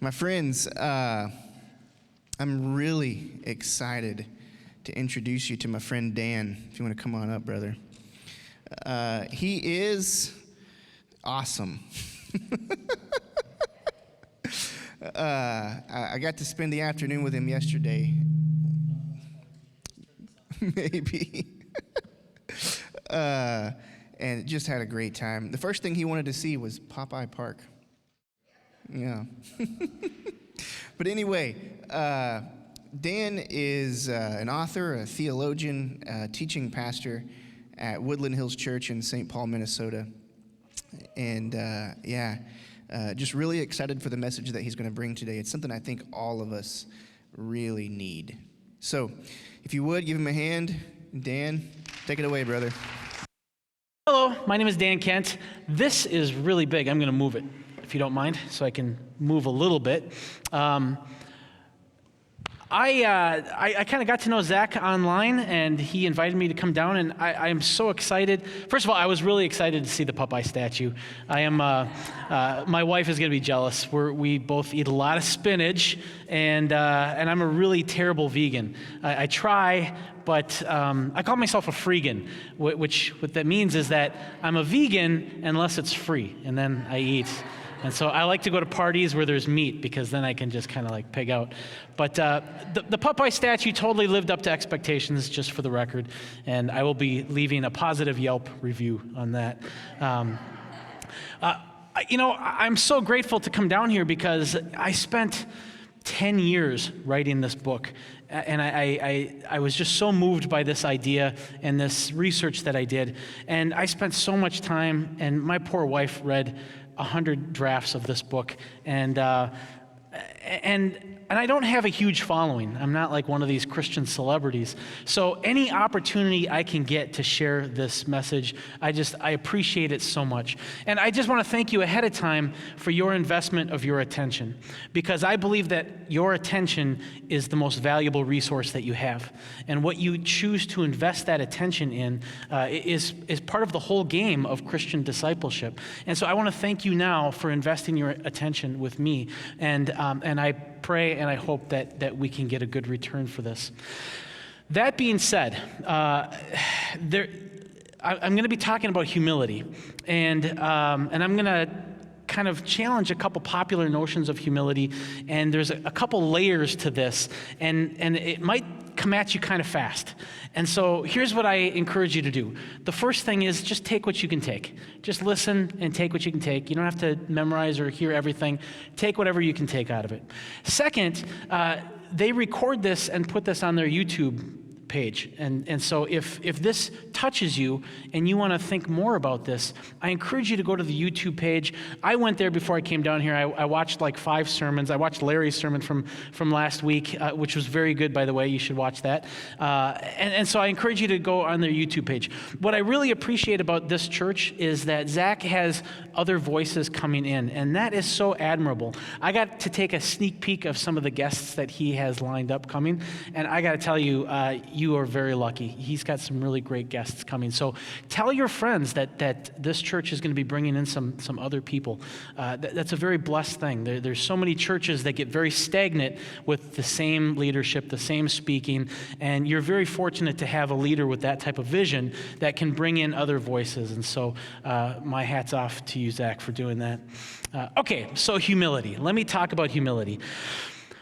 My friends, I'm really excited to introduce you to my friend Dan. If you want to come on up, brother. He is awesome. I got to spend the afternoon with him yesterday. Maybe. And just had a great time. The first thing he wanted to see was Popeye Park. Yeah. But anyway, Dan is an author, a theologian, a teaching pastor at Woodland Hills Church in St. Paul, Minnesota. And just really excited for the message that he's going to bring today. It's something I think all of us really need. So if you would, give him a hand. Dan, take it away, brother. Hello, my name is Dan Kent. This is really big. I'm going to move it, if you don't mind, so I can move a little bit. I kind of got to know Zach online, and he invited me to come down, and I am so excited. First of all, I was really excited to see the Popeye statue. My wife is going to be jealous. We both eat a lot of spinach, and I'm a really terrible vegan. I try, but I call myself a freegan, which what that means is that I'm a vegan unless it's free, and then I eat. And so I like to go to parties where there's meat because then I can just kind of like pig out. But the Popeye statue totally lived up to expectations, just for the record, and I will be leaving a positive Yelp review on that. I'm so grateful to come down here because I spent 10 years writing this book, and I was just so moved by this idea and this research that I did, and I spent so much time, and my poor wife read 100 drafts of this book, and I don't have a huge following. I'm not like one of these Christian celebrities. So any opportunity I can get to share this message, I appreciate it so much. And I just want to thank you ahead of time for your investment of your attention, because I believe that your attention is the most valuable resource that you have. And what you choose to invest that attention in is part of the whole game of Christian discipleship. And so I want to thank you now for investing your attention with me. And I pray and I hope that we can get a good return for this. That being said, I'm going to be talking about humility, and I'm going to kind of challenge a couple popular notions of humility, and there's a couple layers to this, and it might come at you kind of fast. And so here's what I encourage you to do. The first thing is just take what you can take. Just listen and take what you can take. You don't have to memorize or hear everything. Take whatever you can take out of it. Second, they record this and put this on their YouTube page. And so if this touches you and you want to think more about this, I encourage you to go to the YouTube page. I went there before I came down here. I watched like 5 sermons. I watched Larry's sermon from last week, which was very good, by the way. You should watch that. And so I encourage you to go on their YouTube page. What I really appreciate about this church is that Zach has other voices coming in, and that is so admirable. I got to take a sneak peek of some of the guests that he has lined up coming, and I got to tell you, you are very lucky. He's got some really great guests coming. So tell your friends that this church is going to be bringing in some other people. That's a very blessed thing. There's so many churches that get very stagnant with the same leadership, the same speaking, and you're very fortunate to have a leader with that type of vision that can bring in other voices. And so my hat's off to you, Zach, for doing that. Okay, so humility. Let me talk about humility.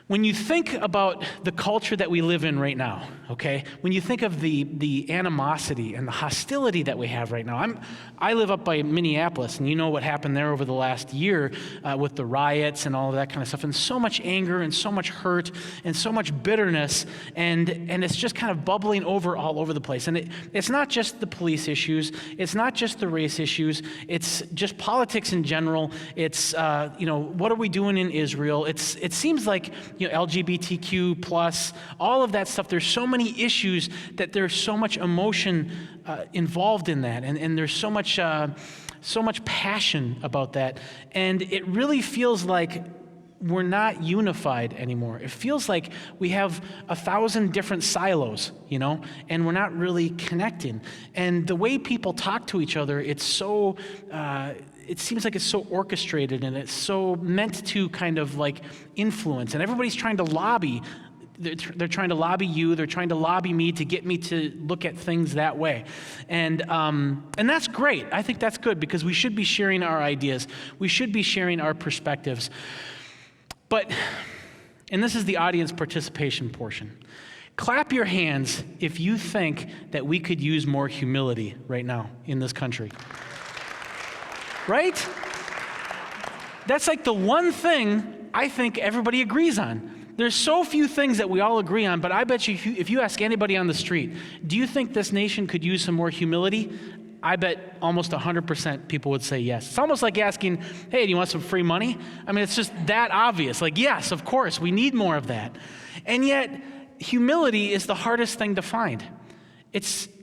When you think about the culture that we live in right now, okay, when you think of the animosity and the hostility that we have right now, I live up by Minneapolis, and you know what happened there over the last year with the riots and all of that kind of stuff, and so much anger and so much hurt and so much bitterness, and it's just kind of bubbling over all over the place. And it's not just the police issues, it's not just the race issues, it's just politics in general. It's what are we doing in Israel? It seems like LGBTQ plus, all of that stuff. There's so many issues that there's so much emotion involved in that, and there's so much passion about that, and it really feels like we're not unified anymore. It feels like we have 1,000 different silos, and we're not really connecting. And the way people talk to each other, it's so it seems like it's so orchestrated and it's so meant to kind of like influence, and everybody's trying to lobby. They're trying to lobby you. They're trying to lobby me to get me to look at things that way. And that's great. I think that's good because we should be sharing our ideas. We should be sharing our perspectives. But, and this is the audience participation portion, clap your hands if you think that we could use more humility right now in this country. Right? That's like the one thing I think everybody agrees on. There's so few things that we all agree on, but I bet you if you ask anybody on the street, do you think this nation could use some more humility? I bet almost 100% people would say yes. It's almost like asking, hey, do you want some free money? I mean, it's just that obvious. Like, yes, of course, we need more of that. And yet, humility is the hardest thing to find.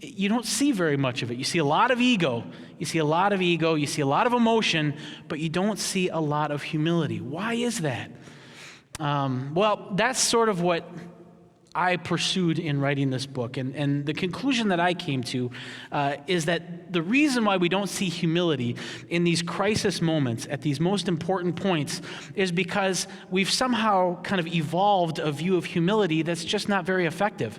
You don't see very much of it. You see a lot of ego. You see a lot of emotion, but you don't see a lot of humility. Why is that? Well, that's sort of what I pursued in writing this book. And the conclusion that I came to is that the reason why we don't see humility in these crisis moments, at these most important points, is because we've somehow kind of evolved a view of humility that's just not very effective.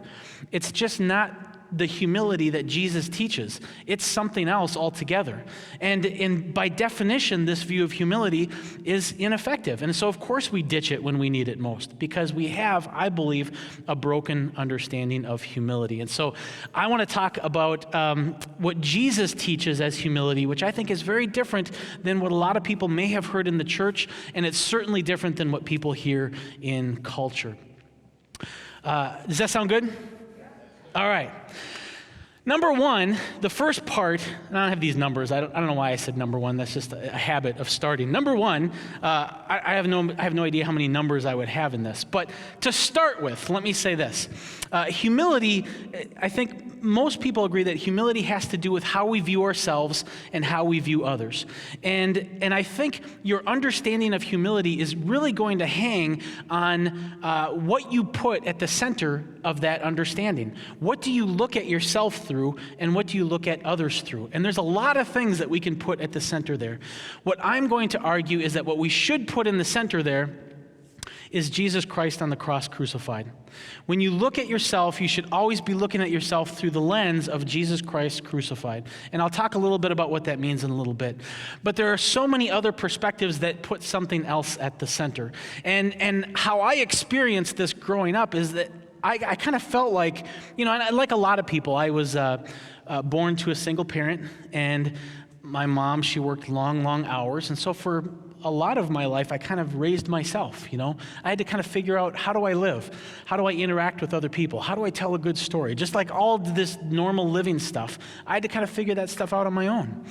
It's just not the humility that Jesus teaches. It's something else altogether. And by definition, this view of humility is ineffective. And so, of course, we ditch it when we need it most because we have, I believe, a broken understanding of humility. And so I want to talk about what Jesus teaches as humility, which I think is very different than what a lot of people may have heard in the church, and it's certainly different than what people hear in culture. Does that sound good? All right. Number one, the first part, and I don't have these numbers. I don't know why I said number one. That's just a habit of starting. Number one, I have no idea how many numbers I would have in this. But to start with, let me say this. Humility, I think most people agree that humility has to do with how we view ourselves and how we view others. And I think your understanding of humility is really going to hang on what you put at the center of that understanding. What do you look at yourself through, and what do you look at others through? And there's a lot of things that we can put at the center there. What I'm going to argue is that what we should put in the center there is Jesus Christ on the cross crucified. When you look at yourself, you should always be looking at yourself through the lens of Jesus Christ crucified. And I'll talk a little bit about what that means in a little bit. But there are so many other perspectives that put something else at the center. And how I experienced this growing up is that I kind of felt like, and like a lot of people, I was born to a single parent, and my mom, she worked long, long hours. And so for a lot of my life, I kind of raised myself, I had to kind of figure out, how do I live? How do I interact with other people? How do I tell a good story? Just like all this normal living stuff, I had to kind of figure that stuff out on my own.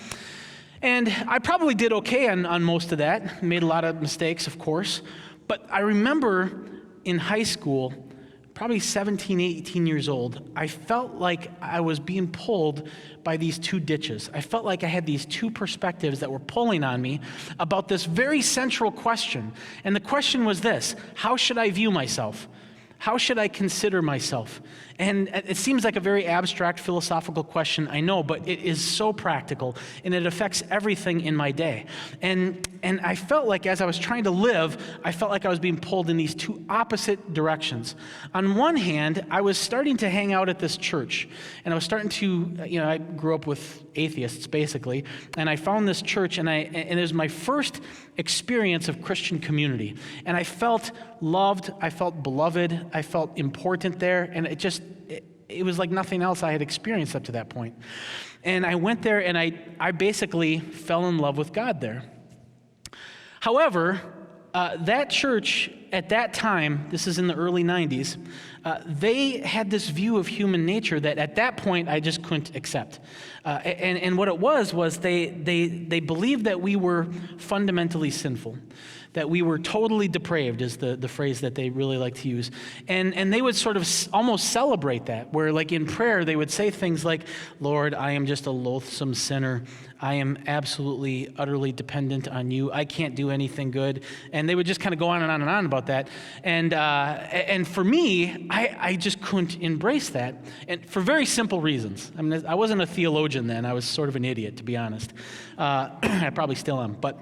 And I probably did okay on most of that, made a lot of mistakes, of course. But I remember in high school, probably 17, 18 years old, I felt like I was being pulled by these two ditches. I felt like I had these two perspectives that were pulling on me about this very central question. And the question was this: how should I view myself? How should I consider myself? And it seems like a very abstract philosophical question, I know, but it is so practical, and it affects everything in my day. And I felt like as I was trying to live, I felt like I was being pulled in these two opposite directions. On one hand, I was starting to hang out at this church, and I was starting to, I grew up with atheists, basically, and I found this church, and it was my first experience of Christian community. And I felt loved, I felt beloved, I felt important there, and it was like nothing else I had experienced up to that point. And I went there, and I basically fell in love with God there. However, that church at that time, this is in the early 90s, they had this view of human nature that at that point I just couldn't accept. And what it was they believed that we were fundamentally sinful, that we were totally depraved is the phrase that they really like to use. And they would sort of almost celebrate that, where like in prayer, they would say things like, Lord, I am just a loathsome sinner. I am absolutely, utterly dependent on you. I can't do anything good. And they would just kind of go on and on and on about that. And for me, I just couldn't embrace that, and for very simple reasons. I mean, I wasn't a theologian then. I was sort of an idiot, to be honest. I probably still am. But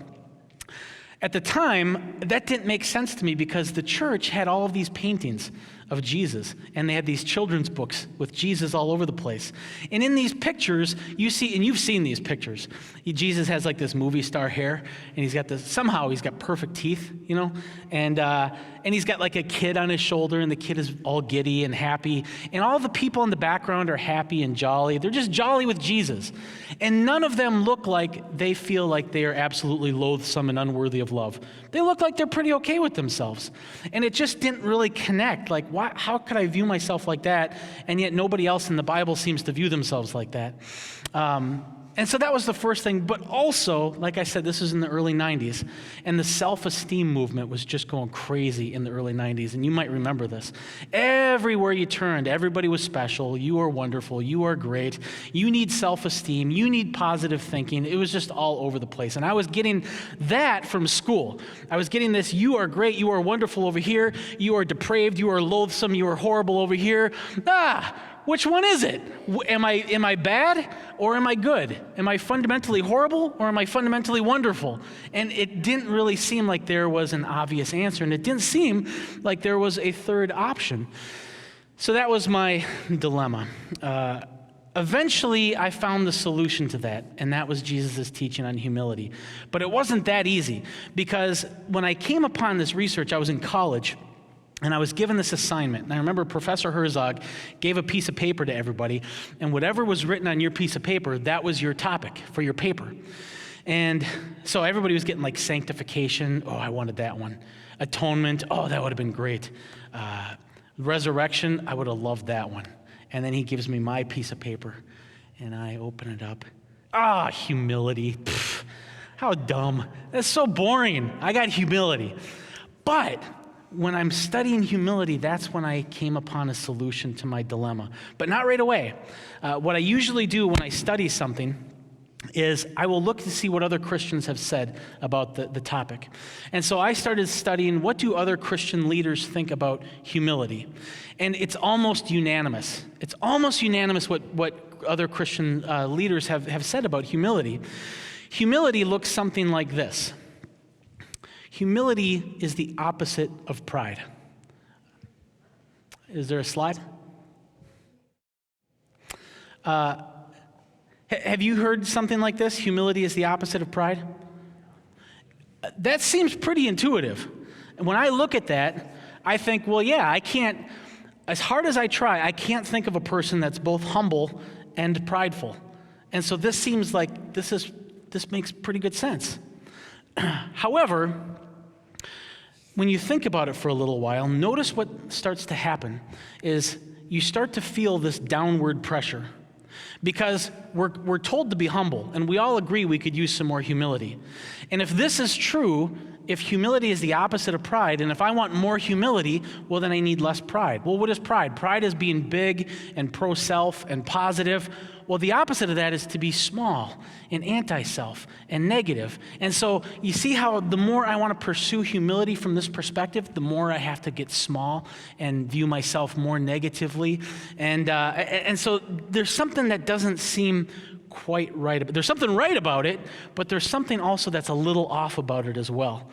at the time, that didn't make sense to me because the church had all of these paintings of Jesus, and they had these children's books with Jesus all over the place. And in these pictures, you see, and you've seen these pictures, Jesus has like this movie star hair, and he's got somehow he's got perfect teeth, and he's got like a kid on his shoulder, and the kid is all giddy and happy, and all the people in the background are happy and jolly. They're just jolly with Jesus. And none of them look like they feel like they are absolutely loathsome and unworthy of love. They look like they're pretty okay with themselves. And it just didn't really connect. Like, how could I view myself like that, and yet nobody else in the Bible seems to view themselves like that? And so that was the first thing. But also, like I said, this was in the early 90s, and the self-esteem movement was just going crazy in the early 90s, and you might remember this. Everywhere you turned, everybody was special. You are wonderful. You are great. You need self-esteem. You need positive thinking. It was just all over the place. And I was getting that from school. I was getting this, you are great, you are wonderful over here, you are depraved, you are loathsome, you are horrible over here. Which one is it? Am I bad or am I good? Am I fundamentally horrible or am I fundamentally wonderful? And it didn't really seem like there was an obvious answer, and it didn't seem like there was a third option. So that was my dilemma. Eventually, I found the solution to that, and that was Jesus' teaching on humility. But it wasn't that easy, because when I came upon this research, I was in college, and I was given this assignment. And I remember Professor Herzog gave a piece of paper to everybody, and whatever was written on your piece of paper, that was your topic for your paper. And so everybody was getting like sanctification. Oh, I wanted that one. Atonement. Oh, that would have been great. Resurrection. I would have loved that one. And then he gives me my piece of paper, and I open it up. Humility. Pfft, how dumb. That's so boring. I got humility. But when I'm studying humility, that's when I came upon a solution to my dilemma. But not right away. What I usually do when I study something is I will look to see what other Christians have said about the topic. And so I started studying, what do other Christian leaders think about humility? And it's almost unanimous. It's almost unanimous what other Christian leaders have said about humility. Humility looks something like this. Humility is the opposite of pride. Is there a slide? Have you heard something like this? Humility is the opposite of pride? That seems pretty intuitive. And when I look at that, I think, well, yeah, I can't, as hard as I try, I can't think of a person that's both humble and prideful. And so this seems like this makes pretty good sense. However, when you think about it for a little while, notice what starts to happen is you start to feel this downward pressure, because we're told to be humble, and we all agree we could use some more humility. And if this is true, if humility is the opposite of pride, and if I want more humility, well, then I need less pride. Well, what is pride? Pride is being big and pro-self and positive. Well, the opposite of that is to be small and anti-self and negative. And so you see how the more I want to pursue humility from this perspective, the more I have to get small and view myself more negatively. And so there's something that doesn't seem quite right. There's something right about it, but there's something also that's a little off about it as well.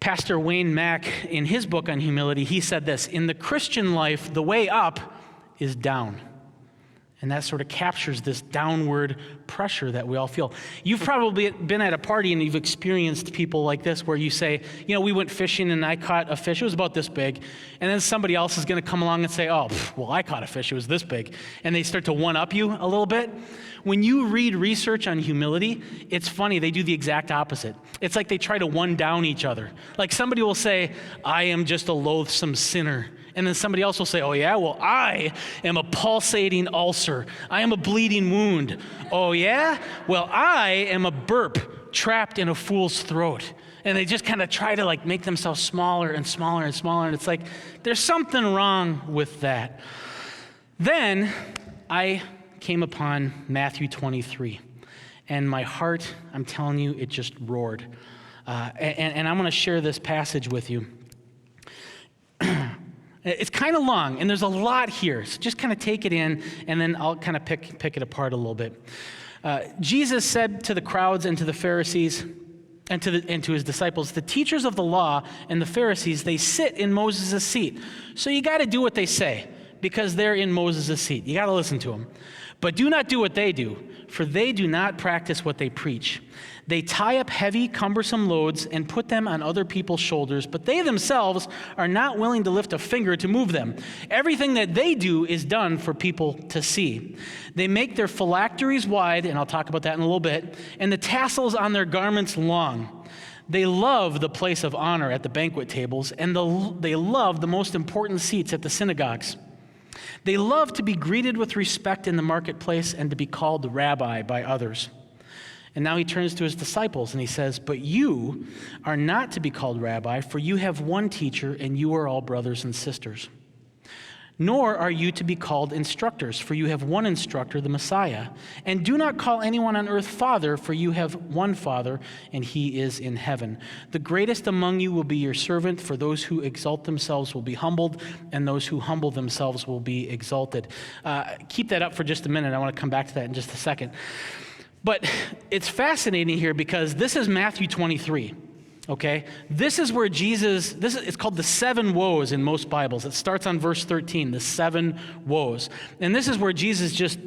Pastor Wayne Mack, in his book on humility, he said this: in the Christian life, the way up is down. And that sort of captures this downward pressure that we all feel. You've probably been at a party and you've experienced people like this where you say, we went fishing and I caught a fish. It was about this big. And then somebody else is going to come along and say, well, I caught a fish. It was this big. And they start to one-up you a little bit. When you read research on humility, it's funny. They do the exact opposite. It's like they try to one-down each other. Like somebody will say, I am just a loathsome sinner. And then somebody else will say, oh yeah, well, I am a pulsating ulcer. I am a bleeding wound. Oh yeah? Well, I am a burp trapped in a fool's throat. And they just kind of try to like make themselves smaller and smaller and smaller. And it's like, there's something wrong with that. Then I came upon Matthew 23. And my heart, I'm telling you, it just roared. And I'm going to share this passage with you. It's kind of long, and there's a lot here. So just kind of take it in, and then I'll kind of pick it apart a little bit. Jesus said to the crowds and to the Pharisees and to his disciples, the teachers of the law and the Pharisees, they sit in Moses' seat. So you got to do what they say, because they're in Moses' seat. You got to listen to them. But do not do what they do, for they do not practice what they preach. They tie up heavy, cumbersome loads and put them on other people's shoulders, but they themselves are not willing to lift a finger to move them. Everything that they do is done for people to see. They make their phylacteries wide, and I'll talk about that in a little bit, and the tassels on their garments long. They love the place of honor at the banquet tables, and they love the most important seats at the synagogues. They love to be greeted with respect in the marketplace and to be called rabbi by others. And now he turns to his disciples and he says, but you are not to be called rabbi, for you have one teacher and you are all brothers and sisters. Nor are you to be called instructors, for you have one instructor, the Messiah. And do not call anyone on earth father, for you have one Father, and he is in heaven. The greatest among you will be your servant, for those who exalt themselves will be humbled, and those who humble themselves will be exalted. Keep that up for just a minute. I want to come back to that in just a second. But it's fascinating here because this is Matthew 23. Okay, this is where Jesus, it's called the Seven Woes in most Bibles. It starts on verse 13, the Seven Woes. And this is where Jesus just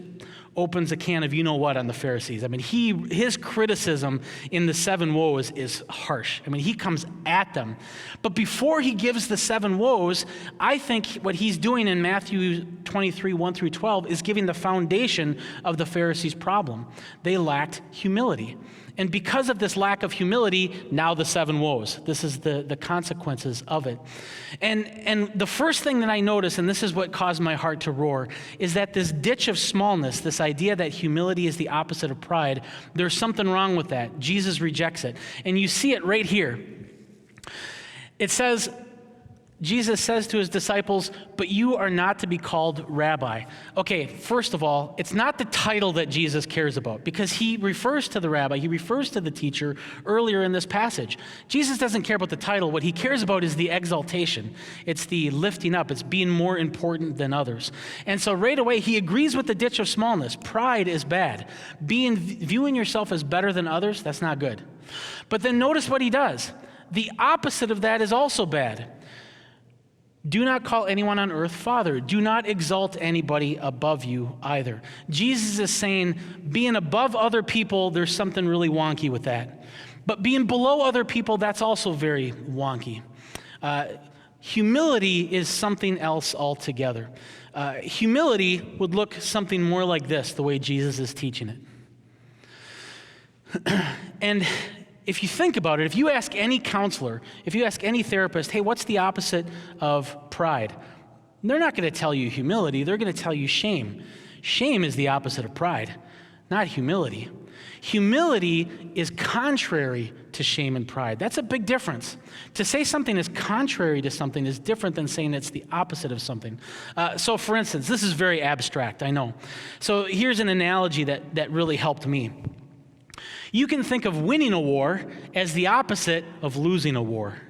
opens a can of you-know-what on the Pharisees. I mean, his criticism in the Seven Woes is harsh. I mean, he comes at them. But before he gives the Seven Woes, I think what he's doing in Matthew 23, 1 through 12, is giving the foundation of the Pharisees' problem. They lacked humility. And because of this lack of humility, now the Seven Woes. This is the consequences of it. And the first thing that I notice, and this is what caused my heart to roar, is that this ditch of smallness, this idea that humility is the opposite of pride, there's something wrong with that. Jesus rejects it. And you see it right here. It says, Jesus says to his disciples, but you are not to be called rabbi. Okay, first of all, it's not the title that Jesus cares about, because he refers to the rabbi, he refers to the teacher earlier in this passage. Jesus doesn't care about the title. What he cares about is the exaltation. It's the lifting up. It's being more important than others. And so right away, he agrees with the ditch of smallness. Pride is bad. Viewing yourself as better than others, that's not good. But then notice what he does. The opposite of that is also bad. Do not call anyone on earth father. Do not exalt anybody above you either. Jesus is saying being above other people, there's something really wonky with that. But being below other people, that's also very wonky. Humility is something else altogether. Humility would look something more like this, the way Jesus is teaching it. And if you think about it, if you ask any counselor, if you ask any therapist, hey, what's the opposite of pride? They're not going to tell you humility. They're going to tell you shame. Shame is the opposite of pride, not humility. Humility is contrary to shame and pride. That's a big difference. To say something is contrary to something is different than saying it's the opposite of something. So for instance, this is very abstract, I know. So here's an analogy that really helped me. You can think of winning a war as the opposite of losing a war.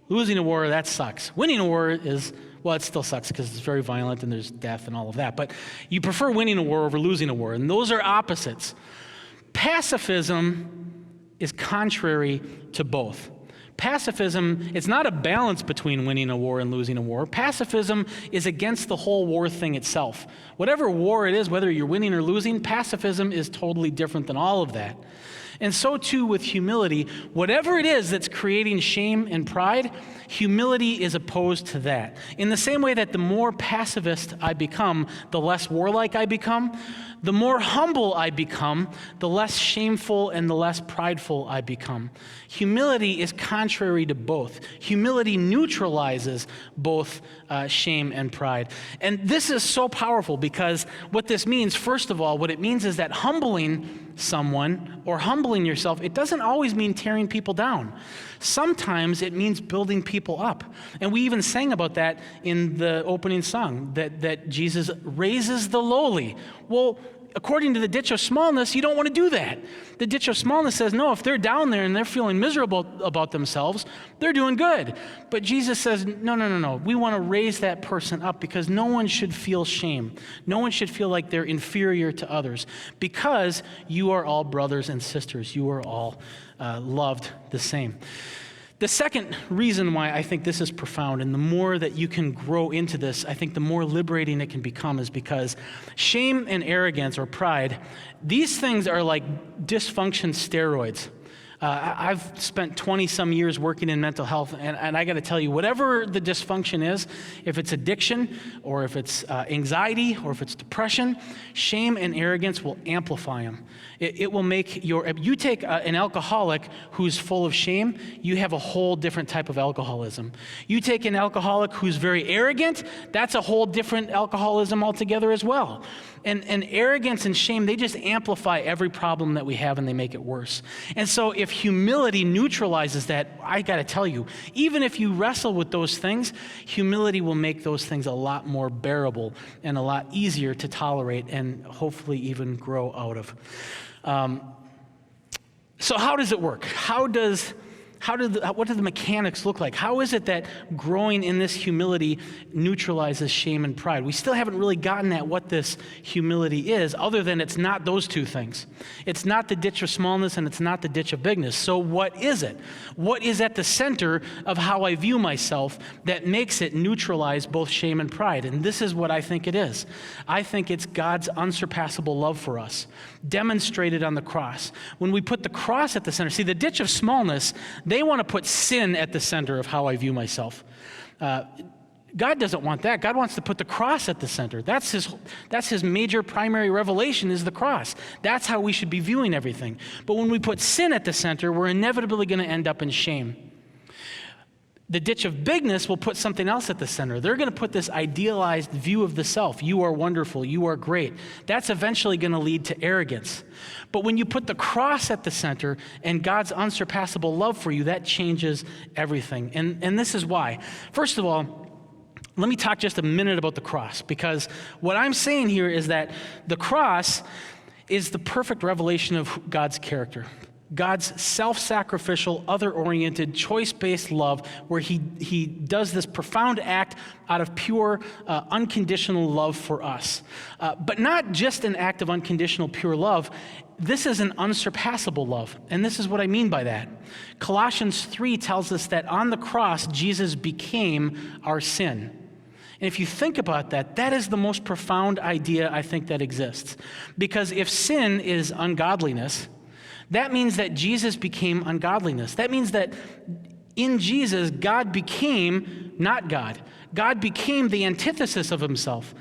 Losing a war, that sucks. Winning a war is, well, it still sucks because it's very violent and there's death and all of that. But you prefer winning a war over losing a war, and those are opposites. Pacifism is contrary to both. Pacifism, it's not a balance between winning a war and losing a war. Pacifism is against the whole war thing itself. Whatever war it is, whether you're winning or losing, pacifism is totally different than all of that. And so too with humility. Whatever it is that's creating shame and pride, humility is opposed to that. In the same way that the more pacifist I become, the less warlike I become. The more humble I become, the less shameful and the less prideful I become. Humility is contrary to both. Humility neutralizes both shame and pride. And this is so powerful because what this means, first of all, what it means is that humbling someone or humbling yourself, it doesn't always mean tearing people down. Sometimes it means building people up. And we even sang about that in the opening song, that Jesus raises the lowly. Well, according to the ditch of smallness, you don't want to do that. The ditch of smallness says, no, if they're down there and they're feeling miserable about themselves, they're doing good. But Jesus says, no. We want to raise that person up because no one should feel shame. No one should feel like they're inferior to others because you are all brothers and sisters. You are all loved the same. The second reason why I think this is profound, and the more that you can grow into this, I think the more liberating it can become, is because shame and arrogance or pride, these things are like dysfunction steroids. I've spent 20-some years working in mental health, and I got to tell you, whatever the dysfunction is, if it's addiction, or if it's anxiety, or if it's depression, shame and arrogance will amplify them. It will make you take an alcoholic who's full of shame, you have a whole different type of alcoholism. You take an alcoholic who's very arrogant, that's a whole different alcoholism altogether as well. And arrogance and shame, they just amplify every problem that we have and they make it worse. And so if humility neutralizes that, I got to tell you, even if you wrestle with those things, humility will make those things a lot more bearable and a lot easier to tolerate and hopefully even grow out of. So how does it work? What do the mechanics look like? How is it that growing in this humility neutralizes shame and pride? We still haven't really gotten at what this humility is, other than it's not those two things. It's not the ditch of smallness and it's not the ditch of bigness. So what is it? What is at the center of how I view myself that makes it neutralize both shame and pride? And this is what I think it is. I think it's God's unsurpassable love for us, demonstrated on the cross. When we put the cross at the center, see, the ditch of smallness, they want to put sin at the center of how I view myself. God doesn't want that. God wants to put the cross at the center. That's his major primary revelation, is the cross. That's how we should be viewing everything. But when we put sin at the center, we're inevitably going to end up in shame. The ditch of bigness will put something else at the center. They're going to put this idealized view of the self. You are wonderful. You are great. That's eventually going to lead to arrogance. But when you put the cross at the center and God's unsurpassable love for you, that changes everything. And this is why. First of all, let me talk just a minute about the cross, because what I'm saying here is that the cross is the perfect revelation of God's character. God's self-sacrificial, other-oriented, choice-based love, where he does this profound act out of pure, unconditional love for us. But not just an act of unconditional, pure love. This is an unsurpassable love, and this is what I mean by that. Colossians 3 tells us that on the cross, Jesus became our sin. And if you think about that, that is the most profound idea I think that exists. Because if sin is ungodliness, that means that Jesus became ungodliness. That means that in Jesus, God became not God. God became the antithesis of himself.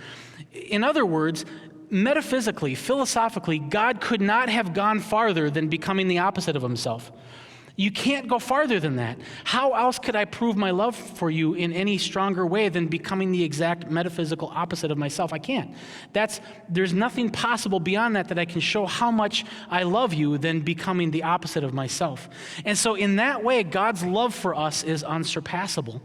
In other words, metaphysically, philosophically, God could not have gone farther than becoming the opposite of himself. You can't go farther than that. How else could I prove my love for you in any stronger way than becoming the exact metaphysical opposite of myself? I can't. There's nothing possible beyond that I can show how much I love you than becoming the opposite of myself. And so in that way, God's love for us is unsurpassable.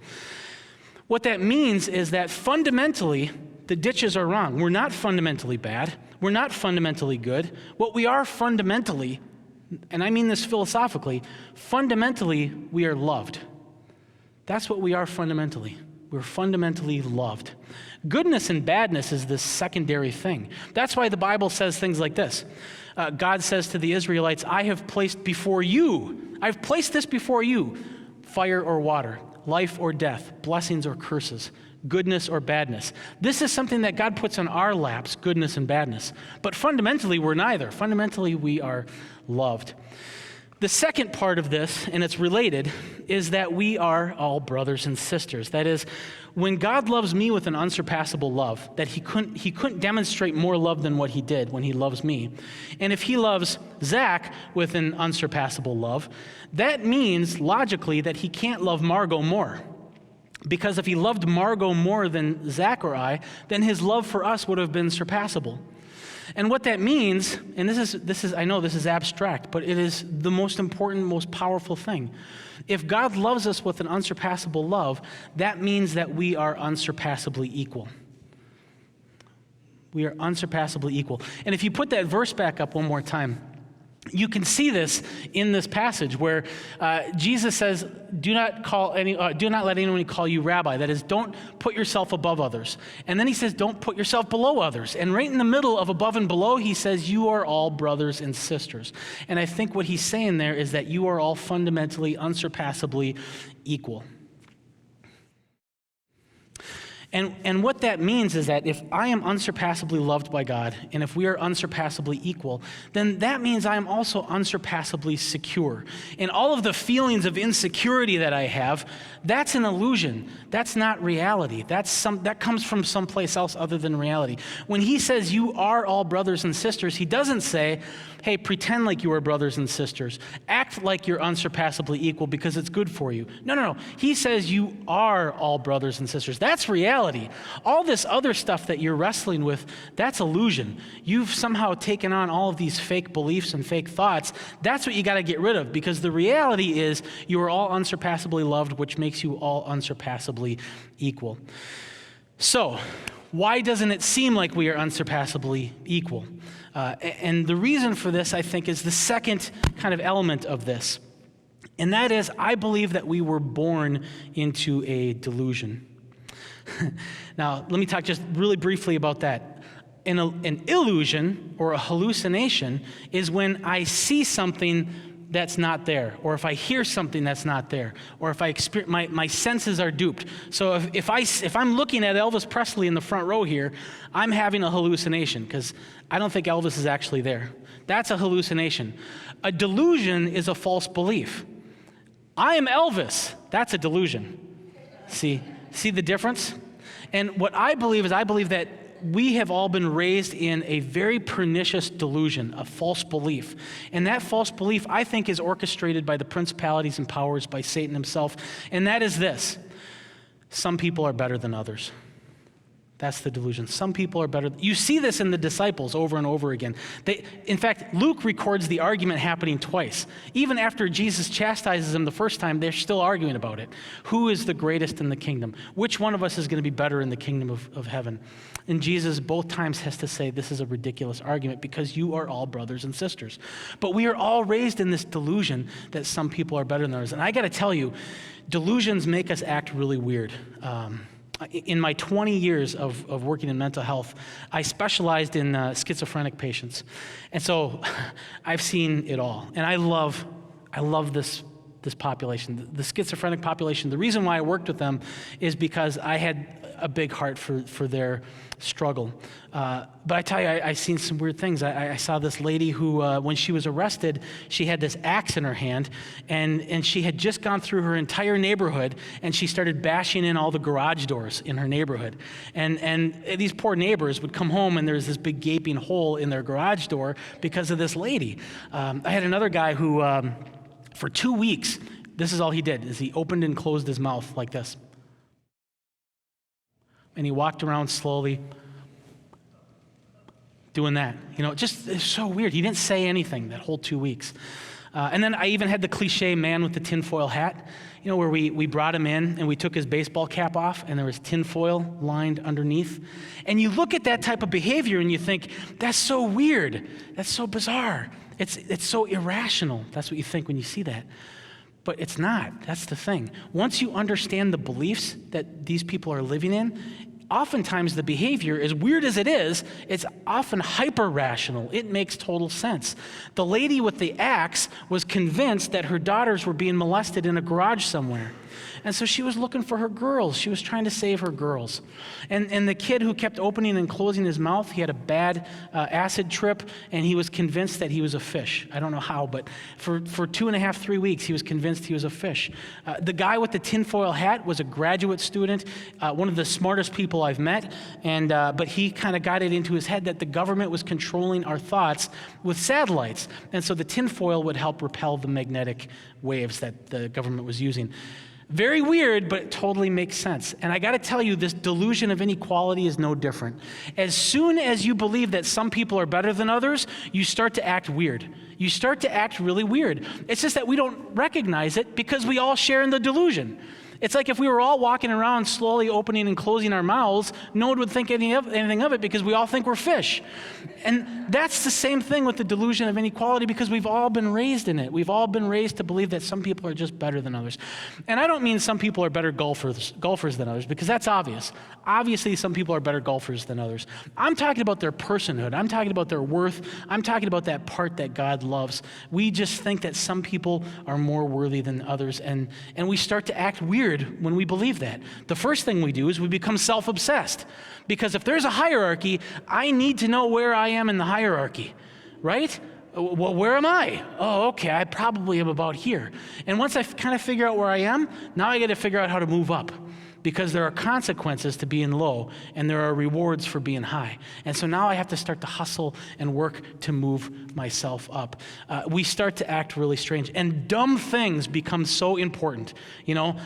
What that means is that fundamentally, the ditches are wrong. We're not fundamentally bad. We're not fundamentally good. What we are fundamentally, and I mean this philosophically, fundamentally, we are loved. That's what we are fundamentally. We're fundamentally loved. Goodness and badness is this secondary thing. That's why the Bible says things like this. God says to the Israelites, I've placed this before you, fire or water, life or death, blessings or curses, goodness or badness. This is something that God puts on our laps, goodness and badness. But fundamentally, we're neither. Fundamentally, we are loved. The second part of this, and it's related, is that we are all brothers and sisters. That is, when God loves me with an unsurpassable love, that he couldn't demonstrate more love than what he did when he loves me. And if he loves Zach with an unsurpassable love, that means logically that he can't love Margot more. Because if he loved Margot more than Zach or I, then his love for us would have been surpassable. And what that means, and this is I know this is abstract, but it is the most important, most powerful thing. If God loves us with an unsurpassable love, that means that we are unsurpassably equal. We are unsurpassably equal. And if you put that verse back up one more time, you can see this in this passage where Jesus says, do not let anyone call you rabbi. That is, don't put yourself above others. And then he says, don't put yourself below others. And right in the middle of above and below, he says, you are all brothers and sisters. And I think what he's saying there is that you are all fundamentally, unsurpassably equal. And what that means is that if I am unsurpassably loved by God, and if we are unsurpassably equal, then that means I am also unsurpassably secure. And all of the feelings of insecurity that I have, that's an illusion. That's not reality. That comes from someplace else other than reality. When he says you are all brothers and sisters, he doesn't say, hey, pretend like you are brothers and sisters. Act like you're unsurpassably equal because it's good for you. No. He says you are all brothers and sisters. That's reality. All this other stuff that you're wrestling with, that's illusion. You've somehow taken on all of these fake beliefs and fake thoughts. That's what you got to get rid of, because the reality is you are all unsurpassably loved, which makes you all unsurpassably equal. So, why doesn't it seem like we are unsurpassably equal? And the reason for this, I think, is the second kind of element of this. And that is, I believe that we were born into a delusion. Now, let me talk just really briefly about that. An illusion or a hallucination is when I see something that's not there, or if I hear something that's not there, or if I experience, my senses are duped. So if I'm looking at Elvis Presley in the front row here, I'm having a hallucination because I don't think Elvis is actually there. That's a hallucination. A delusion is a false belief. I am Elvis. That's a delusion. See the difference? And what I believe is, I believe that we have all been raised in a very pernicious delusion, a false belief. And that false belief, I think, is orchestrated by the principalities and powers, by Satan himself. And that is this: some people are better than others. That's the delusion. Some people are better. You see this in the disciples over and over again. In fact, Luke records the argument happening twice. Even after Jesus chastises them the first time, they're still arguing about it. Who is the greatest in the kingdom? Which one of us is going to be better in the kingdom of heaven? And Jesus both times has to say, this is a ridiculous argument because you are all brothers and sisters. But we are all raised in this delusion that some people are better than others. And I got to tell you, delusions make us act really weird. In my 20 years of working in mental health, I specialized in schizophrenic patients. And so I've seen it all. And I love this population, the schizophrenic population. The reason why I worked with them is because I had a big heart for their struggle. But I tell you, I've seen some weird things. I saw this lady who, when she was arrested, she had this axe in her hand, and she had just gone through her entire neighborhood, and she started bashing in all the garage doors in her neighborhood. And these poor neighbors would come home, and there's this big gaping hole in their garage door because of this lady. I had another guy who, for 2 weeks, this is all he did, is he opened and closed his mouth like this. And he walked around slowly, doing that. It's so weird. He didn't say anything that whole 2 weeks. And then I even had the cliche man with the tinfoil hat, where we brought him in and we took his baseball cap off and there was tinfoil lined underneath. And you look at that type of behavior and you think, that's so weird. That's so bizarre. It's so irrational. That's what you think when you see that. But it's not. That's the thing. Once you understand the beliefs that these people are living in, oftentimes the behavior, as weird as it is, it's often hyper-rational. It makes total sense. The lady with the axe was convinced that her daughters were being molested in a garage somewhere. And so she was looking for her girls. She was trying to save her girls. And the kid who kept opening and closing his mouth, he had a bad acid trip, and he was convinced that he was a fish. I don't know how, but for 2.5, 3 weeks, he was convinced he was a fish. The guy with the tinfoil hat was a graduate student, one of the smartest people I've met, but he kind of got it into his head that the government was controlling our thoughts with satellites. And so the tinfoil would help repel the magnetic waves that the government was using. Very weird, but it totally makes sense. And I got to tell you, this delusion of inequality is no different. As soon as you believe that some people are better than others, you start to act weird. You start to act really weird. It's just that we don't recognize it because we all share in the delusion. It's like if we were all walking around slowly opening and closing our mouths, no one would think anything of it because we all think we're fish. And that's the same thing with the delusion of inequality because we've all been raised in it. We've all been raised to believe that some people are just better than others. And I don't mean some people are better golfers than others because that's obvious. Obviously, some people are better golfers than others. I'm talking about their personhood. I'm talking about their worth. I'm talking about that part that God loves. We just think that some people are more worthy than others, and we start to act weird when we believe that. The first thing we do is we become self-obsessed because if there's a hierarchy, I need to know where I am in the hierarchy, right? Well, where am I? Oh, okay, I probably am about here. And once I kind of figure out where I am, now I got to figure out how to move up because there are consequences to being low and there are rewards for being high. And so now I have to start to hustle and work to move myself up. We start to act really strange. And dumb things become so important,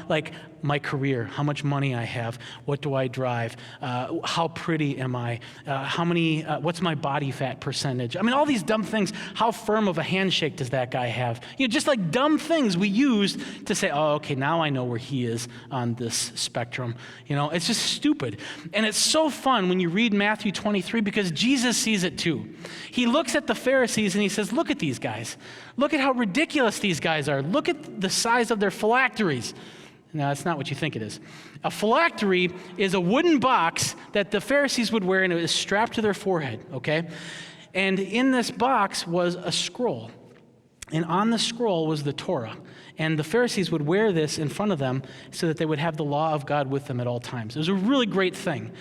like my career, how much money I have, what do I drive, how pretty am I, what's my body fat percentage. I mean, all these dumb things, how firm of a handshake does that guy have? Just like dumb things we use to say, oh, okay, now I know where he is on this spectrum. It's just stupid. And it's so fun when you read Matthew 23 because Jesus sees it too. He looks at the Pharisees and he says, look at these guys. Look at how ridiculous these guys are. Look at the size of their phylacteries. No, that's not what you think it is. A phylactery is a wooden box that the Pharisees would wear and it was strapped to their forehead, okay? And in this box was a scroll. And on the scroll was the Torah. And the Pharisees would wear this in front of them so that they would have the law of God with them at all times. It was a really great thing.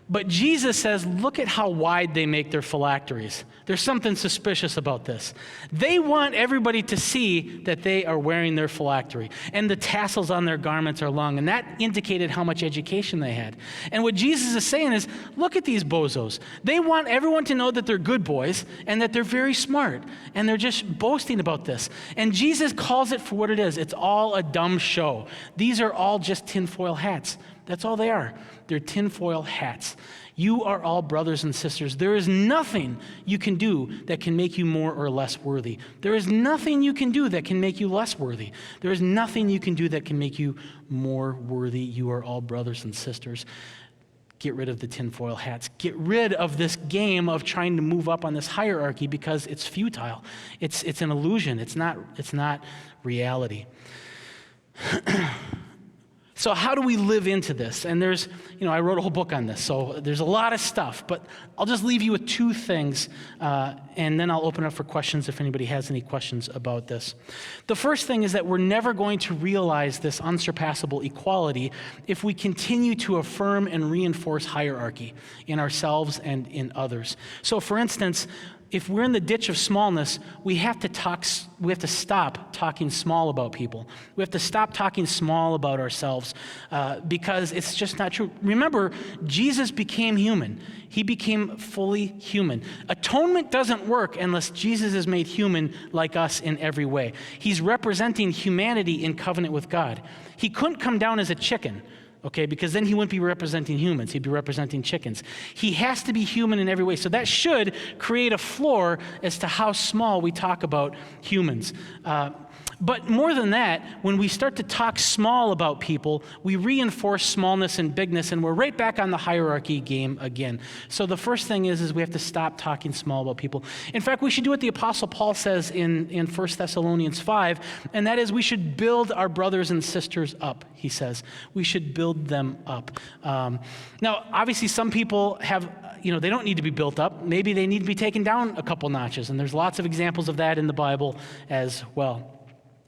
But Jesus says, look at how wide they make their phylacteries. There's something suspicious about this. They want everybody to see that they are wearing their phylactery. And the tassels on their garments are long. And that indicated how much education they had. And what Jesus is saying is, look at these bozos. They want everyone to know that they're good boys and that they're very smart. And they're just boasting about this. And Jesus calls it for what it is. It's all a dumb show. These are all just tinfoil hats. That's all they are. They're tinfoil hats. You are all brothers and sisters. There is nothing you can do that can make you more or less worthy. There is nothing you can do that can make you less worthy. There is nothing you can do that can make you more worthy. You are all brothers and sisters. Get rid of the tinfoil hats. Get rid of this game of trying to move up on this hierarchy because it's futile. It's an illusion. It's not reality. So how do we live into this? And there's, I wrote a whole book on this, so there's a lot of stuff, but I'll just leave you with two things, and then I'll open up for questions if anybody has any questions about this. The first thing is that we're never going to realize this unsurpassable equality if we continue to affirm and reinforce hierarchy in ourselves and in others. So for instance, if we're in the ditch of smallness, we have to stop talking small about people. We have to stop talking small about ourselves because it's just not true. Remember, Jesus became human. He became fully human. Atonement doesn't work unless Jesus is made human like us in every way. He's representing humanity in covenant with God. He couldn't come down as a chicken. Okay, because then he wouldn't be representing humans. He'd be representing chickens. He has to be human in every way. So that should create a floor as to how small we talk about humans. But more than that, when we start to talk small about people, we reinforce smallness and bigness, and we're right back on the hierarchy game again. So the first thing is we have to stop talking small about people. In fact, we should do what the Apostle Paul says in 1 Thessalonians 5, and that is we should build our brothers and sisters up, he says. We should build them up. Now, obviously, some people have, they don't need to be built up. Maybe they need to be taken down a couple notches, and there's lots of examples of that in the Bible as well.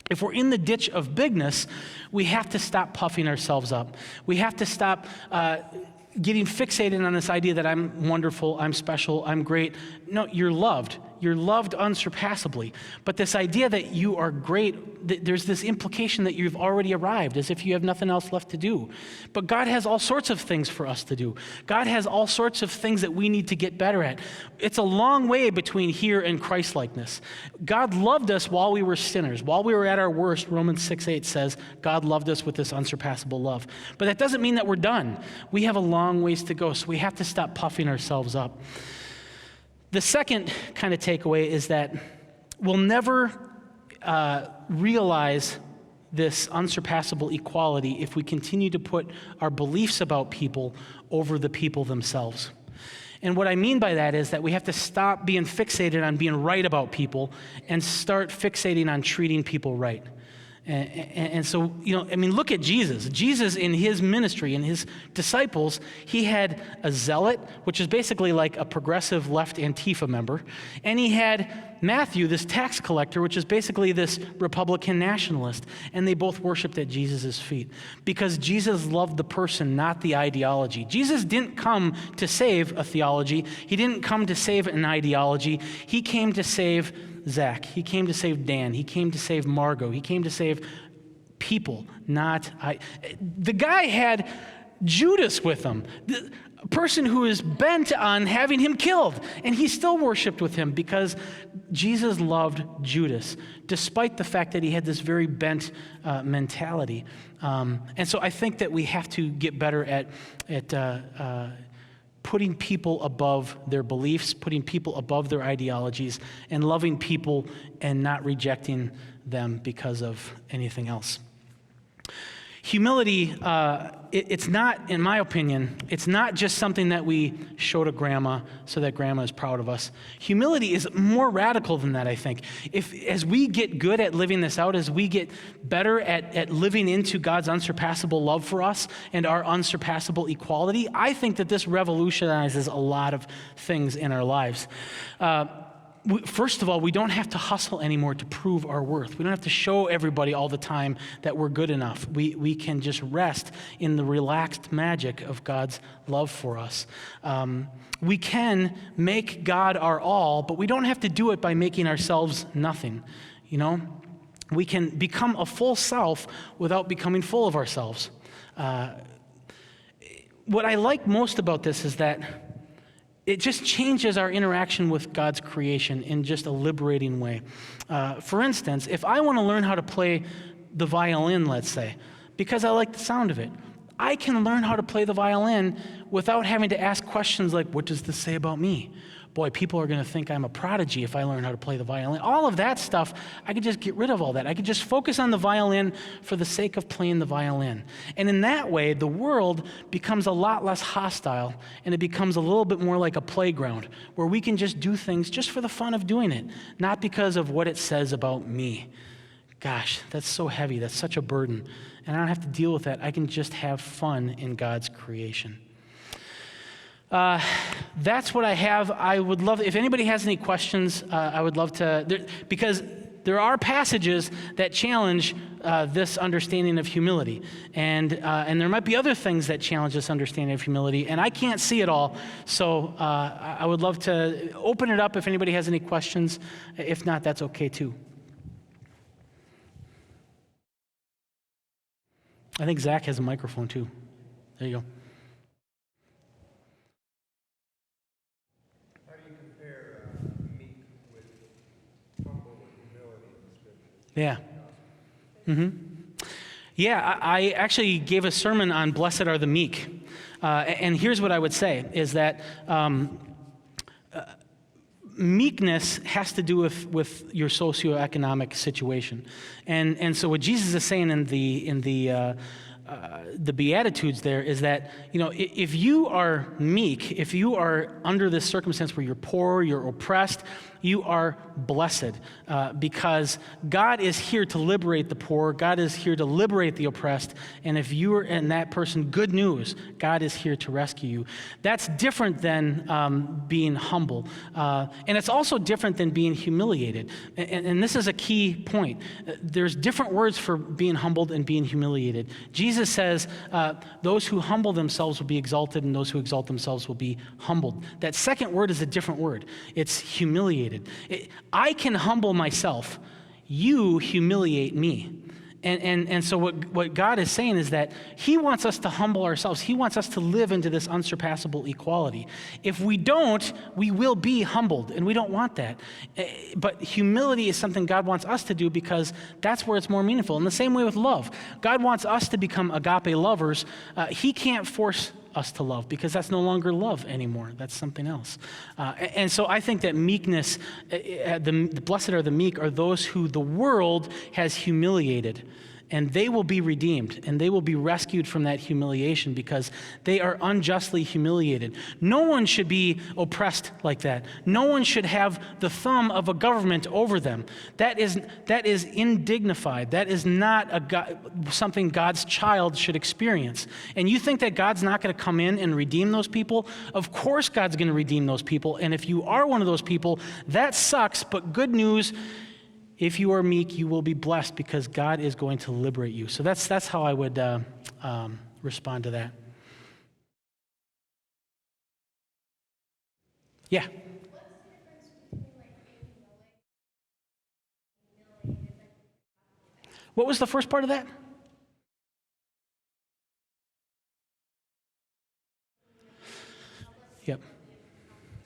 If we're in the ditch of bigness, we have to stop puffing ourselves up. We have to stop getting fixated on this idea that I'm wonderful, I'm special, I'm great. No, you're loved. You're loved unsurpassably. But this idea that you are great, there's this implication that you've already arrived, as if you have nothing else left to do. But God has all sorts of things for us to do. God has all sorts of things that we need to get better at. It's a long way between here and Christ-likeness. God loved us while we were sinners. While we were at our worst, Romans 6:8 says, God loved us with this unsurpassable love. But that doesn't mean that we're done. We have a long ways to go, so we have to stop puffing ourselves up. The second kind of takeaway is that we'll never realize this unsurpassable equality if we continue to put our beliefs about people over the people themselves. And what I mean by that is that we have to stop being fixated on being right about people and start fixating on treating people right. And so, look at Jesus. Jesus, in his ministry, in his disciples, he had a zealot, which is basically like a progressive left Antifa member, and he had Matthew, this tax collector, which is basically this Republican nationalist, and they both worshiped at Jesus' feet because Jesus loved the person, not the ideology. Jesus didn't come to save a theology. He didn't come to save an ideology. He came to save Zach. He came to save Dan. He came to save Margot. He came to save people, not I. The guy had Judas with him, a person who is bent on having him killed, and he still worshiped with him because Jesus loved Judas, despite the fact that he had this very bent mentality. And so I think that we have to get better at putting people above their beliefs, putting people above their ideologies, and loving people and not rejecting them because of anything else. Humility, it's not, in my opinion, it's not just something that we show to grandma so that grandma is proud of us. Humility is more radical than that, I think. As we get good at living this out, as we get better at living into God's unsurpassable love for us and our unsurpassable equality, I think that this revolutionizes a lot of things in our lives. First of all, we don't have to hustle anymore to prove our worth. We don't have to show everybody all the time that we're good enough. We can just rest in the relaxed magic of God's love for us. We can make God our all, but we don't have to do it by making ourselves nothing. We can become a full self without becoming full of ourselves. What I like most about this is that it just changes our interaction with God's creation in just a liberating way. For instance, if I want to learn how to play the violin, let's say, because I like the sound of it, I can learn how to play the violin without having to ask questions like, what does this say about me? Boy, people are going to think I'm a prodigy if I learn how to play the violin. All of that stuff, I could just get rid of all that. I could just focus on the violin for the sake of playing the violin. And in that way, the world becomes a lot less hostile, and it becomes a little bit more like a playground where we can just do things just for the fun of doing it, not because of what it says about me. Gosh, that's so heavy. That's such a burden. And I don't have to deal with that. I can just have fun in God's creation. That's what I have. I would love, if anybody has any questions, I would love to, because there are passages that challenge this understanding of humility. And there might be other things that challenge this understanding of humility, and I can't see it all. So I would love to open it up if anybody has any questions. If not, that's okay too. I think Zach has a microphone too. There you go. Yeah. Mm-hmm. Yeah, I actually gave a sermon on Blessed Are the Meek. And here's what I would say, is that meekness has to do with your socioeconomic situation. And so what Jesus is saying in the Beatitudes there is that, if you are meek, if you are under this circumstance where you're poor, you're oppressed, you are blessed because God is here to liberate the poor. God is here to liberate the oppressed. And if you are in that person, good news, God is here to rescue you. That's different than being humble. And it's also different than being humiliated. And this is a key point. There's different words for being humbled and being humiliated. Jesus Jesus says, those who humble themselves will be exalted, and those who exalt themselves will be humbled. That second word is a different word. It's humiliated. I can humble myself. You humiliate me. And so what God is saying is that he wants us to humble ourselves. He wants us to live into this unsurpassable equality. If we don't, we will be humbled, and we don't want that. But humility is something God wants us to do because that's where it's more meaningful. In the same way with love, God wants us to become agape lovers. He can't force us to love because that's no longer love anymore. That's something else. And so I think that meekness, the blessed are the meek, are those who the world has humiliated. And they will be redeemed, and they will be rescued from that humiliation because they are unjustly humiliated. No one should be oppressed like that. No one should have the thumb of a government over them. That is indignified. That is not something God's child should experience. And you think that God's not going to come in and redeem those people? Of course God's going to redeem those people. And if you are one of those people, that sucks, but good news, if you are meek, you will be blessed because God is going to liberate you. So that's how I would respond to that. Yeah. What was the first part of that? Yep.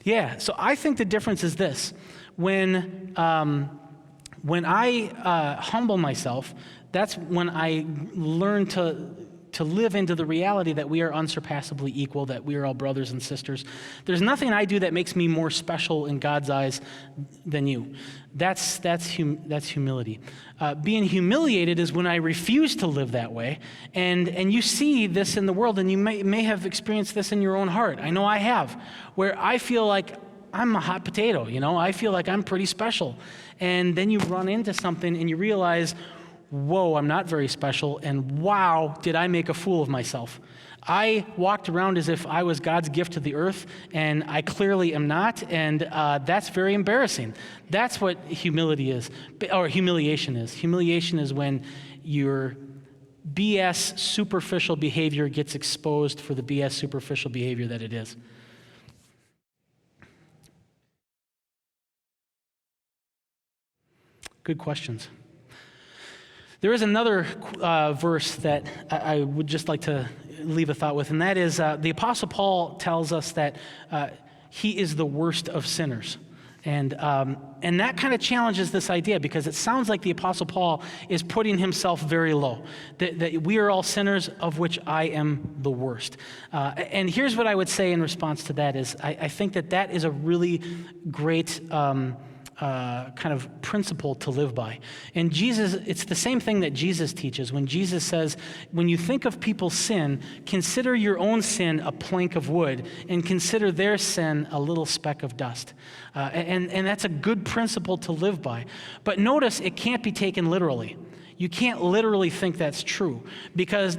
Yeah, so I think the difference is this. When I humble myself, that's when I learn to live into the reality that we are unsurpassably equal, that we are all brothers and sisters. There's nothing I do that makes me more special in God's eyes than you. That's humility. Being humiliated is when I refuse to live that way, and you see this in the world, and you may have experienced this in your own heart. I know I have, where I feel like I'm a hot potato, I feel like I'm pretty special. And then you run into something and you realize, whoa, I'm not very special, and wow, did I make a fool of myself. I walked around as if I was God's gift to the earth, and I clearly am not, and that's very embarrassing. That's what humility is, or humiliation is. Humiliation is when your BS superficial behavior gets exposed for the BS superficial behavior that it is. Good questions. There is another verse that I would just like to leave a thought with, and that is the Apostle Paul tells us that he is the worst of sinners. And that kind of challenges this idea because it sounds like the Apostle Paul is putting himself very low, that we are all sinners of which I am the worst. And here's what I would say in response to that is I think that is a really great kind of principle to live by. And Jesus, it's the same thing that Jesus teaches when Jesus says, when you think of people's sin, consider your own sin a plank of wood and consider their sin a little speck of dust. And that's a good principle to live by. But notice it can't be taken literally. You can't literally think that's true because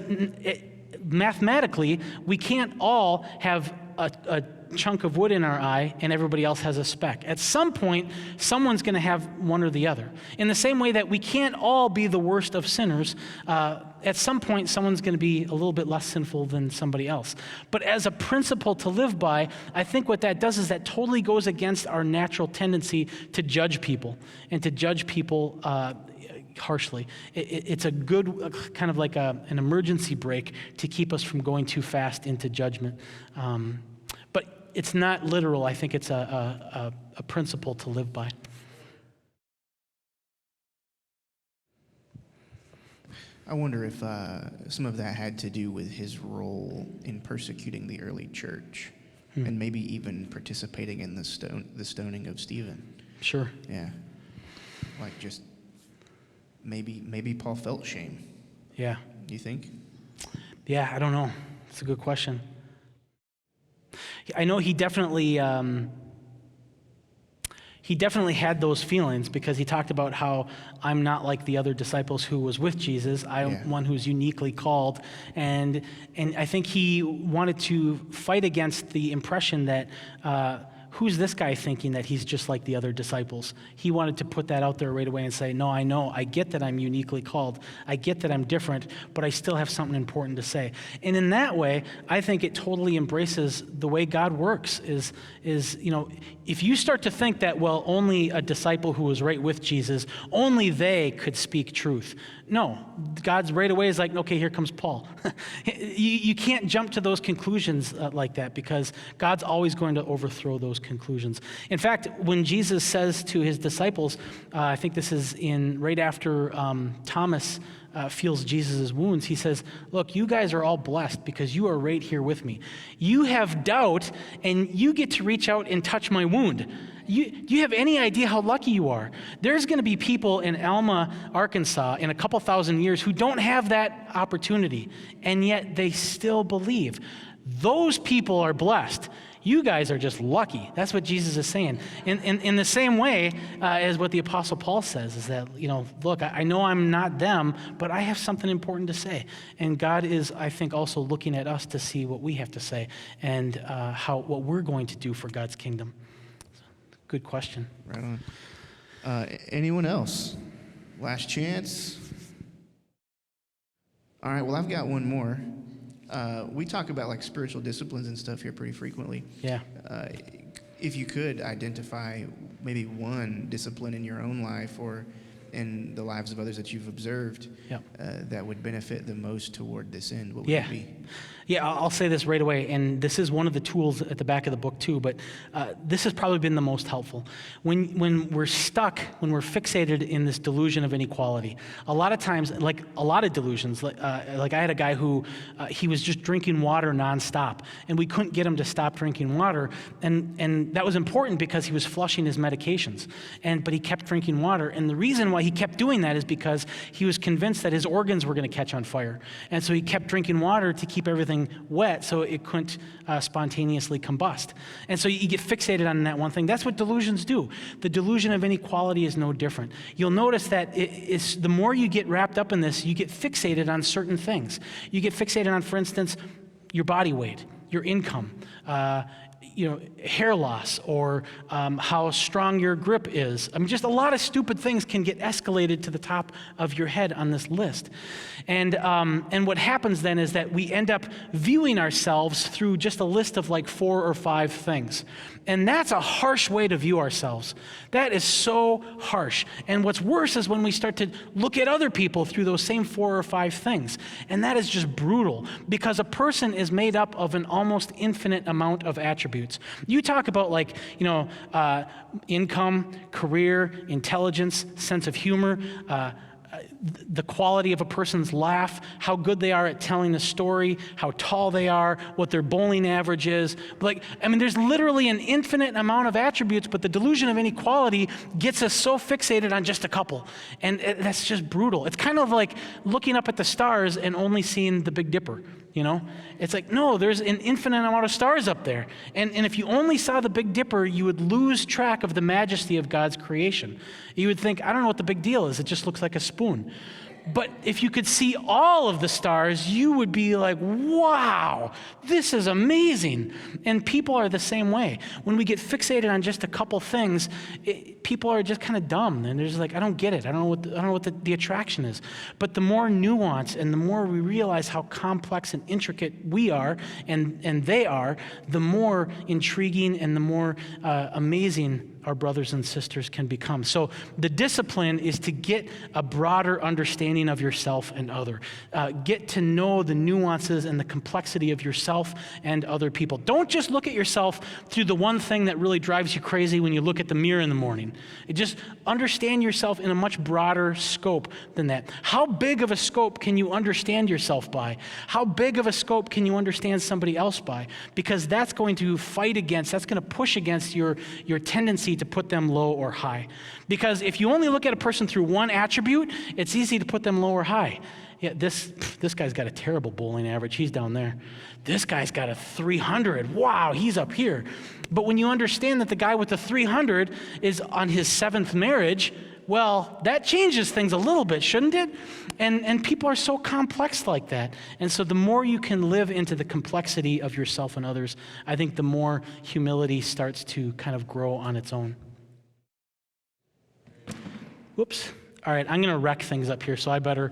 mathematically, we can't all have a chunk of wood in our eye and everybody else has a speck. At some point, someone's going to have one or the other. In the same way that we can't all be the worst of sinners, at some point, someone's going to be a little bit less sinful than somebody else. But as a principle to live by, I think what that does is that totally goes against our natural tendency to judge people and to judge people harshly. It's a good kind of like an emergency brake to keep us from going too fast into judgment. But it's not literal. I think it's a principle to live by. I wonder if some of that had to do with his role in persecuting the early church and maybe even participating in the stoning of Stephen. Sure. Yeah. Like just maybe Paul felt shame. Yeah. Do you think? Yeah, I don't know. It's a good question. I know he definitely had those feelings because he talked about how I'm not like the other disciples who was with Jesus. I'm one who's uniquely called. And I think he wanted to fight against the impression that who's this guy thinking that he's just like the other disciples? He wanted to put that out there right away and say, no, I know, I get that I'm uniquely called. I get that I'm different, but I still have something important to say. And in that way, I think it totally embraces the way God works is if you start to think that, well, only a disciple who was right with Jesus, only they could speak truth. No, God's right away is like, okay, here comes Paul. You can't jump to those conclusions like that because God's always going to overthrow those conclusions. In fact, when Jesus says to his disciples, I think this is right after Thomas feels Jesus' wounds, he says, look, you guys are all blessed because you are right here with me. You have doubt, and you get to reach out and touch my wound. Do you have any idea how lucky you are? There's going to be people in Alma, Arkansas, in a couple thousand years who don't have that opportunity, and yet they still believe. Those people are blessed. You guys are just lucky. That's what Jesus is saying. In the same way as what the Apostle Paul says, is that, look, I know I'm not them, but I have something important to say. And God is, I think, also looking at us to see what we have to say and what we're going to do for God's kingdom. Good question. Right on. Anyone else? Last chance? All right, well, I've got one more. We talk about like spiritual disciplines and stuff here pretty frequently. Yeah. If you could identify maybe one discipline in your own life or in the lives of others that you've observed that would benefit the most toward this end, what would it be? Yeah, I'll say this right away, and this is one of the tools at the back of the book too, but this has probably been the most helpful. When we're stuck, when we're fixated in this delusion of inequality, a lot of times, like a lot of delusions, like I had a guy who, he was just drinking water nonstop, and we couldn't get him to stop drinking water, and that was important because he was flushing his medications, but he kept drinking water, and the reason why he kept doing that is because he was convinced that his organs were going to catch on fire, and so he kept drinking water to keep everything wet so it couldn't spontaneously combust. And so you get fixated on that one thing. That's what delusions do. The delusion of inequality is no different. You'll notice that the more you get wrapped up in this, you get fixated on certain things. You get fixated on, for instance, your body weight, your income, hair loss, or how strong your grip is. I mean, just a lot of stupid things can get escalated to the top of your head on this list. And what happens then is that we end up viewing ourselves through just a list of like 4 or 5 things. And that's a harsh way to view ourselves. That is so harsh. And what's worse is when we start to look at other people through those same 4 or 5 things. And that is just brutal because a person is made up of an almost infinite amount of attributes. You talk about income, career, intelligence, sense of humor, the quality of a person's laugh, how good they are at telling a story, how tall they are, what their bowling average is. There's literally an infinite amount of attributes, but the delusion of inequality gets us so fixated on just a couple. And that's just brutal. It's kind of like looking up at the stars and only seeing the Big Dipper. It's like, no, there's an infinite amount of stars up there. And if you only saw the Big Dipper, you would lose track of the majesty of God's creation. You would think, I don't know what the big deal is. It just looks like a spoon. But if you could see all of the stars, you would be like, wow, this is amazing. And people are the same way. When we get fixated on just a couple things, people are just kind of dumb. And they're just like, I don't get it. I don't know what the attraction is. But the more nuance and the more we realize how complex and intricate we are and they are, the more intriguing and the more amazing our brothers and sisters can become. So the discipline is to get a broader understanding of yourself and other. Get to know the nuances and the complexity of yourself and other people. Don't just look at yourself through the one thing that really drives you crazy when you look at the mirror in the morning. Just understand yourself in a much broader scope than that. How big of a scope can you understand yourself by? How big of a scope can you understand somebody else by? Because that's going to that's going to push against your tendency to put them low or high. Because if you only look at a person through one attribute, it's easy to put them low or high. Yeah, this guy's got a terrible bowling average. He's down there. This guy's got a 300. Wow, he's up here. But when you understand that the guy with the 300 is on his 7th marriage, well, that changes things a little bit, shouldn't it? And people are so complex like that. And so the more you can live into the complexity of yourself and others, I think the more humility starts to kind of grow on its own. Whoops. All right, I'm going to wreck things up here, so I better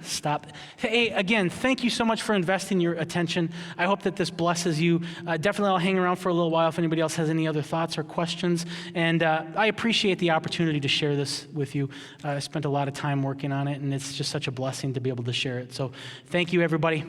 stop. Hey, again, thank you so much for investing your attention. I hope that this blesses you. Definitely I'll hang around for a little while if anybody else has any other thoughts or questions. And I appreciate the opportunity to share this with you. I spent a lot of time working on it, and it's just such a blessing to be able to share it. So thank you, everybody.